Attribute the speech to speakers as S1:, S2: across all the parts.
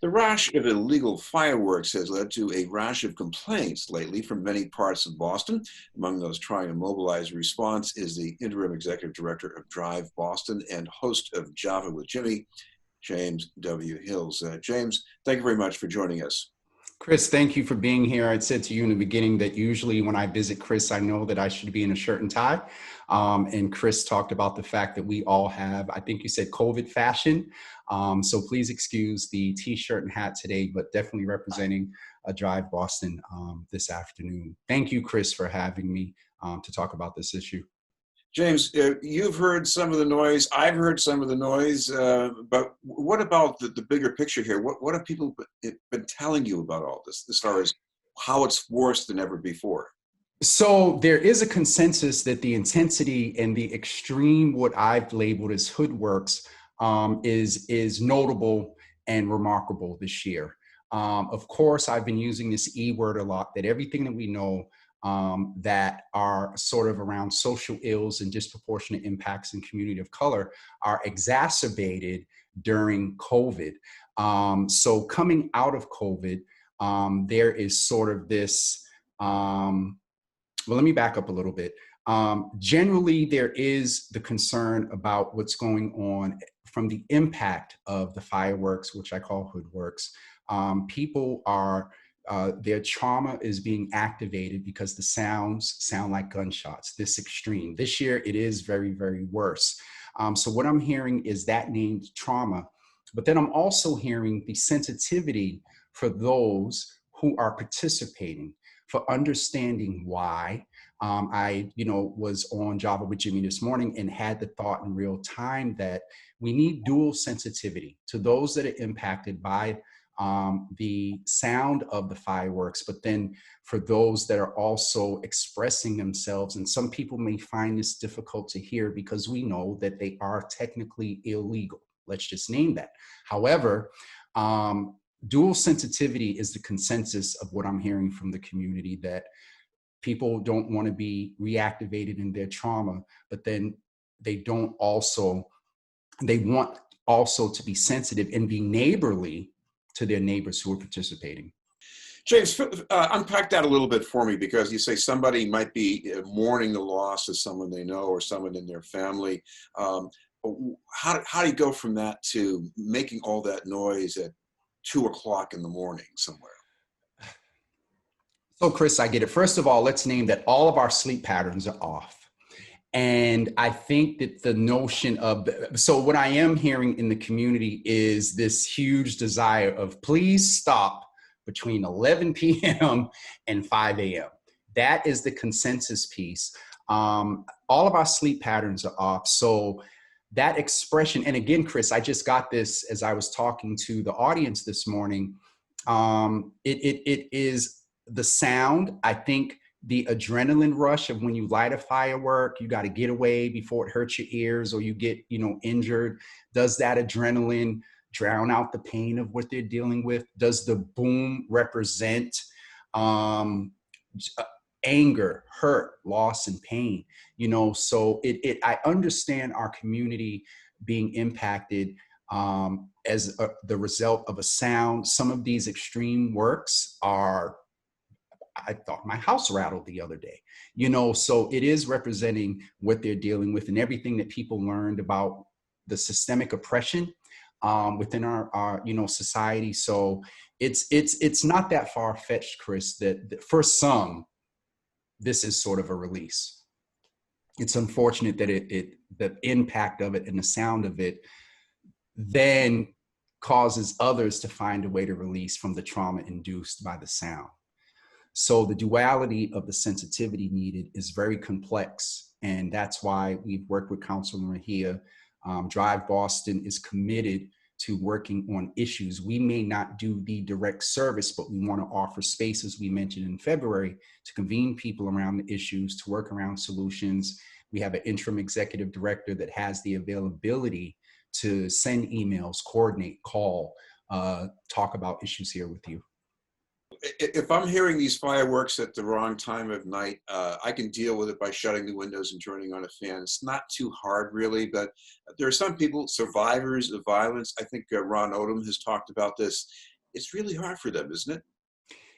S1: The rash of illegal fireworks has led to a rash of complaints lately from many parts of Boston. Among those trying to mobilize a response is the interim executive director of Drive Boston and host of Java with Jimmy, James W. Hills. James, thank you very much for joining us.
S2: Chris, thank you for being here. I said to you in the beginning that usually when I visit Chris, I know that I should be in a shirt and tie. And Chris talked about the fact that we all have, I think you said COVID fashion. So please excuse the t-shirt and hat today, but definitely representing a Drive Boston this afternoon. Thank you, Chris, for having me to talk about this issue.
S1: James, you've heard some of the noise. I've heard some of the noise. But what about the bigger picture here? What have people been telling you about all this, as far as how it's worse than ever before?
S2: So there is a consensus that the intensity and the extreme, what I've labeled as hoodworks, is notable and remarkable this year. Of course, I've been using this E word a lot, that everything that we know that are sort of around social ills and disproportionate impacts in community of color are exacerbated during COVID. So coming out of COVID, there is sort of this, well, let me back up a little bit. Generally, there is the concern about what's going on from the impact of the fireworks, which I call hoodworks. People are, their trauma is being activated because the sounds sound like gunshots, this extreme. This year, it is very, very worse. So what I'm hearing is that named trauma, but then I'm also hearing the sensitivity for those who are participating, for understanding why. I, was on Java with Jimmy this morning and had the thought in real time that we need dual sensitivity to those that are impacted by the sound of the fireworks, but then for those that are also expressing themselves. And some people may find this difficult to hear because we know that they are technically illegal. Let's just name that. However, dual sensitivity is the consensus of what I'm hearing from the community, that people don't want to be reactivated in their trauma, but then they want also to be sensitive and be neighborly to their neighbors who are participating.
S1: James, unpack that a little bit for me, because you say somebody might be mourning the loss of someone they know or someone in their family. How do you go from that to making all that noise at 2 o'clock in the morning somewhere?
S2: So Chris, I get it. First of all, let's name that all of our sleep patterns are off. And I think that the notion of, so what I am hearing in the community is this huge desire of please stop between 11 p.m. and 5 a.m. That is the consensus piece. All of our sleep patterns are off. So that expression, and again, Chris, I just got this as I was talking to the audience this morning. It is the sound. I think the adrenaline rush of when you light a firework, you got to get away before it hurts your ears or you get, injured. Does that adrenaline drown out the pain of what they're dealing with? Does the boom represent anger, hurt, loss, and pain? So I understand our community being impacted as the result of a sound. Some of these extreme works are, I thought my house rattled the other day, so it is representing what they're dealing with and everything that people learned about the systemic oppression within our society. So it's not that far-fetched, Chris, that for some, this is sort of a release. It's unfortunate that the impact of it and the sound of it then causes others to find a way to release from the trauma induced by the sound. So the duality of the sensitivity needed is very complex. And that's why we've worked with Councilor Mejia. Drive Boston is committed to working on issues. We may not do the direct service, but we want to offer space, as we mentioned in February, to convene people around the issues, to work around solutions. We have an interim executive director that has the availability to send emails, coordinate, call, talk about issues here with you.
S1: if I'm hearing these fireworks at the wrong time of night, I can deal with it by shutting the windows and turning on a fan. It's not too hard, really, but there are some people, survivors of violence. I think Ron Odom has talked about this. It's really hard for them, isn't it?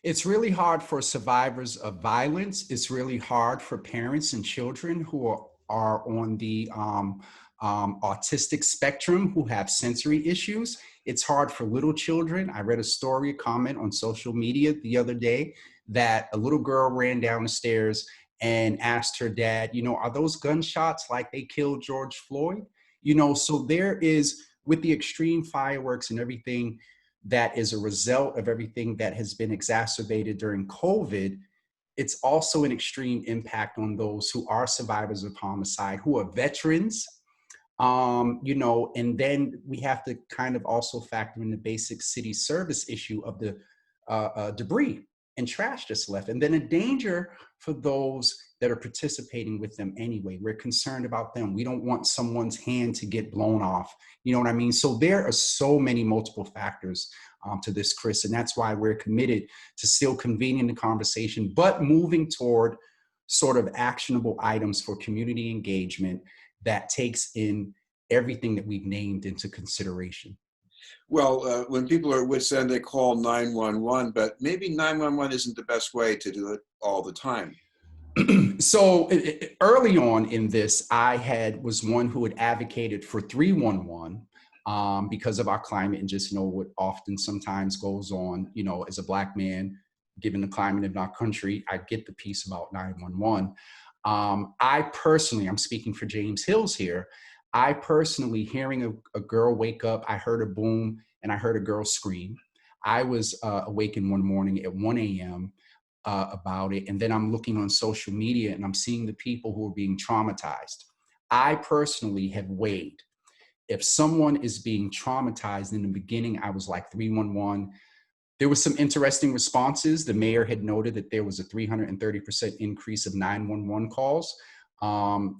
S2: It's really hard for survivors of violence. It's really hard for parents and children who are on the autistic spectrum who have sensory issues. It's hard for little children. I read a story, a comment on social media the other day that a little girl ran down the stairs and asked her dad, are those gunshots like they killed George Floyd? So there is, with the extreme fireworks and everything that is a result of everything that has been exacerbated during COVID, it's also an extreme impact on those who are survivors of homicide, who are veterans, and then we have to kind of also factor in the basic city service issue of the debris and trash that's left, and then a danger for those that are participating with them anyway. We're concerned about them. We don't want someone's hand to get blown off. You know what I mean? So there are so many multiple factors to this, Chris, and that's why we're committed to still convening the conversation, but moving toward sort of actionable items for community engagement that takes in everything that we've named into consideration.
S1: Well, when people are at wit's end, they call 911, but maybe 911 isn't the best way to do it all the time.
S2: So early on in this, I was one who had advocated for 311 because of our climate and just what often sometimes goes on, as a Black man, given the climate of our country, I get the piece about 911. I personally, I'm speaking for James Hills here, I personally, hearing a girl wake up, I heard a boom and I heard a girl scream. I was awakened one morning at 1 a.m. About it. And then I'm looking on social media and I'm seeing the people who are being traumatized. I personally have weighed, if someone is being traumatized, in the beginning, I was like 311. There was some interesting responses. The mayor had noted that there was a 330% increase of 911 calls.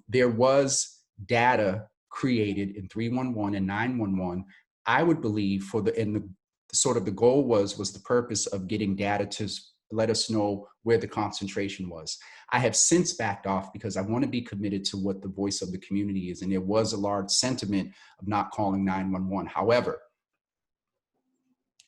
S2: There was data created in 311 and 911. I would believe the sort of the goal was the purpose of getting data to let us know where the concentration was. I have since backed off because I want to be committed to what the voice of the community is. And there was a large sentiment of not calling 911. However,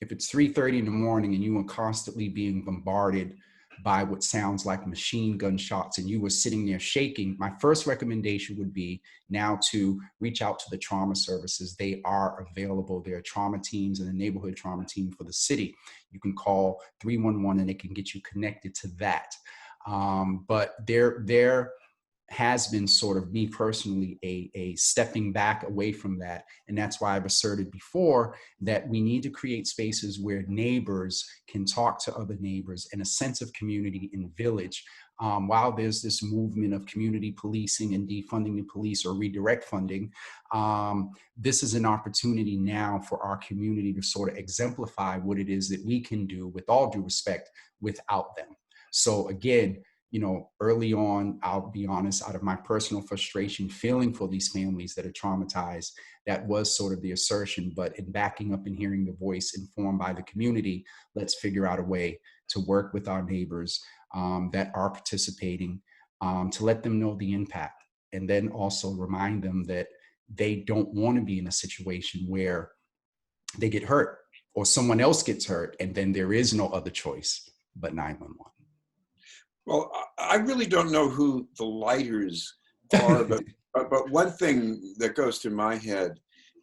S2: if it's 3:30 in the morning and you are constantly being bombarded by what sounds like machine gun shots and you were sitting there shaking, my first recommendation would be now to reach out to the trauma services. They are available. There are trauma teams and a neighborhood trauma team for the city. You can call 311 and it can get you connected to that. But there has been, sort of me personally, a stepping back away from that. And that's why I've asserted before that we need to create spaces where neighbors can talk to other neighbors and a sense of community in village. While there's this movement of community policing and defunding the police or redirect funding, this is an opportunity now for our community to sort of exemplify what it is that we can do, with all due respect, without them. So again, early on, I'll be honest, out of my personal frustration, feeling for these families that are traumatized, that was sort of the assertion. But in backing up and hearing the voice informed by the community, let's figure out a way to work with our neighbors that are participating, to let them know the impact. And then also remind them that they don't want to be in a situation where they get hurt or someone else gets hurt, and then there is no other choice but 911.
S1: Well, I really don't know who the lighters are, but one thing that goes through my head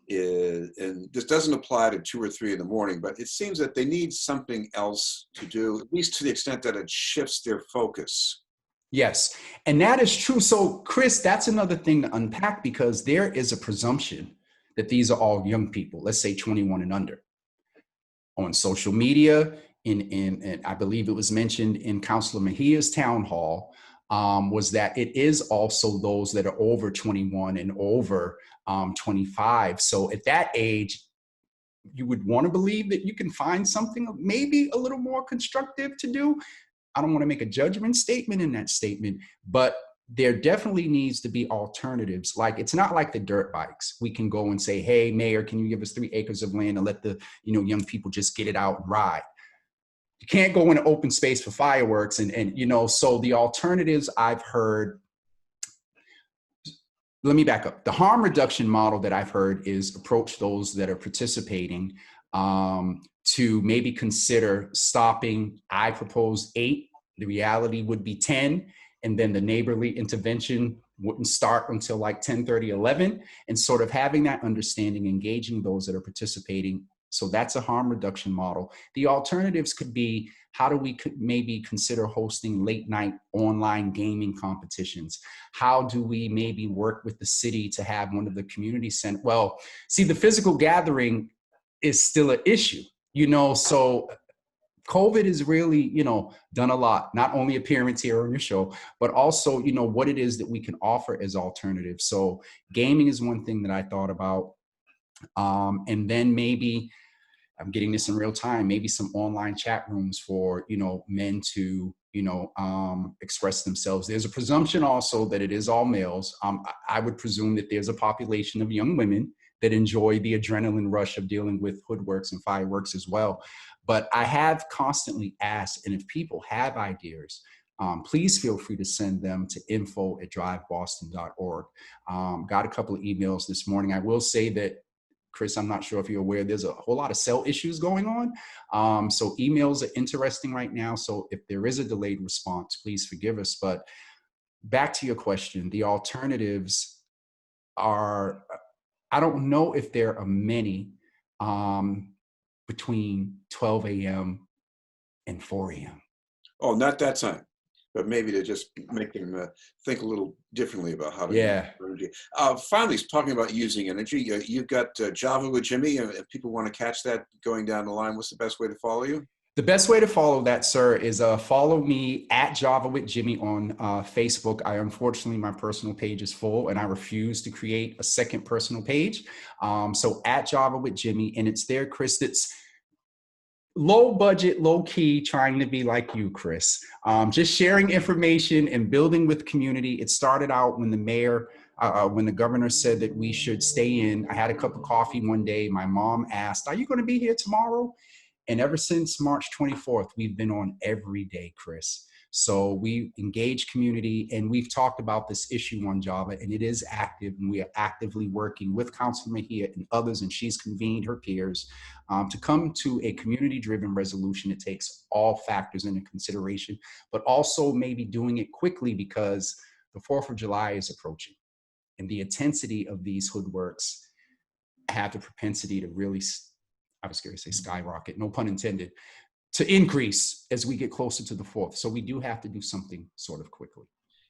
S1: is, and this doesn't apply to 2 or 3 in the morning, but it seems that they need something else to do, at least to the extent that it shifts their focus.
S2: Yes, and that is true. So, Chris, that's another thing to unpack, because there is a presumption that these are all young people, let's say 21 and under. On social media, and I believe it was mentioned in Councilor Mejia's town hall, was that it is also those that are over 21 and over 25. So at that age, you would want to believe that you can find something maybe a little more constructive to do. I don't want to make a judgment statement in that statement, but there definitely needs to be alternatives. Like, it's not like the dirt bikes. We can go and say, hey, mayor, can you give us 3 acres of land and let the young people just get it out and ride? you can't go in an open space for fireworks. And, you know, so the alternatives I've heard, let me back up. The harm reduction model that I've heard is approach those that are participating to maybe consider stopping. I propose 8. The reality would be 10. And then the neighborly intervention wouldn't start until like 10:30, 11. And sort of having that understanding, engaging those that are participating. So that's a harm reduction model. The alternatives could be, how do we maybe consider hosting late night online gaming competitions? How do we maybe work with the city to have one of the community center? Well, see, the physical gathering is still an issue, you know, so COVID has really, you know, done a lot, not only appearance here on your show, but also, you know, what it is that we can offer as alternatives. So gaming is one thing that I thought about. And then maybe, I'm getting this in real time, maybe some online chat rooms for, you know, men to, you know, express themselves. There's a presumption also that it is all males. I would presume that there's a population of young women that enjoy the adrenaline rush of dealing with hoodworks and fireworks as well. But I have constantly asked, and if people have ideas, please feel free to send them to info@driveboston.org. Got a couple of emails this morning. I will say that, Chris, I'm not sure if you're aware, there's a whole lot of cell issues going on. So emails are interesting right now. So if there is a delayed response, please forgive us. But back to your question, the alternatives are, I don't know if there are many between 12 a.m. and 4 a.m.
S1: Oh, not that time, but maybe to just make them think a little differently about how to use energy. Finally, talking about using energy, you've got Java with Jimmy. If people want to catch that going down the line, what's the best way to follow you?
S2: The best way to follow that, sir, is follow me at Java with Jimmy on Facebook. Unfortunately, my personal page is full and I refuse to create a second personal page. So at Java with Jimmy, and it's there, Chris, that's low budget, low key, trying to be like you, Chris. Just sharing information and building with community. It started out when the mayor, when the governor said that we should stay in. I had a cup of coffee one day. My mom asked, "Are you going to be here tomorrow?" And ever since March 24th, we've been on every day, Chris. So we engage community, and we've talked about this issue on Java, and it is active, and we are actively working with Councilor Mejia and others, and she's convened her peers to come to a community-driven resolution that takes all factors into consideration, but also maybe doing it quickly because the 4th of July is approaching, and the intensity of these hoodworks have the propensity to really, I was going to say skyrocket, no pun intended, to increase as we get closer to the 4th. So we do have to do something sort of quickly.